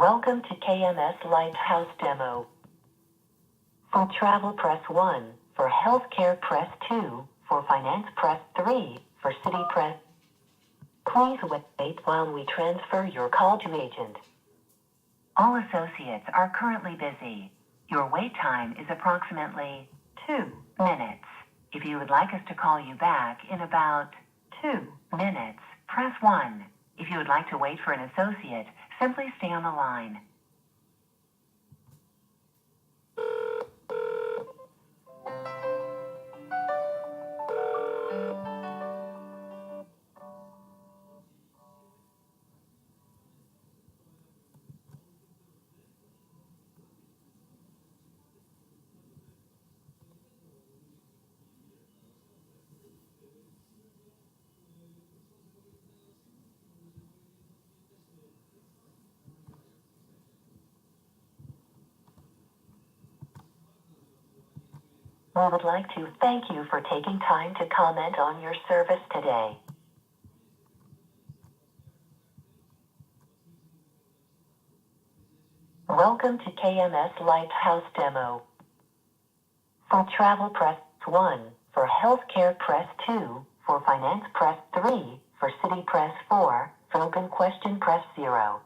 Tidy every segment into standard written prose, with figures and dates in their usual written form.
Welcome to KMS Lighthouse Demo. For travel, press 1. For healthcare, press 2. For finance, press 3. For city, press. Please wait while we transfer your call to agent. All associates are currently busy. Your wait time is approximately 2 minutes. If you would like us to call you back in about 2 minutes, press 1. If you would like to wait for an associate, simply stay on the line. We would like to thank you for taking time to comment on your service today. Welcome to KMS Lighthouse Demo. For travel, press 1. For healthcare, press 2. For finance, press 3. For city, press 4. For open question, press 0.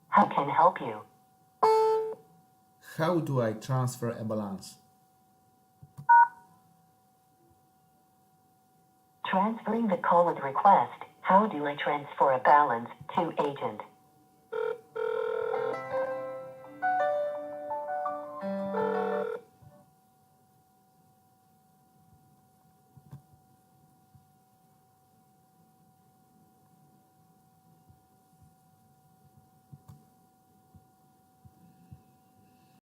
How can I help you? How do I transfer a balance? Transferring the call with request. How do I transfer a balance to agent?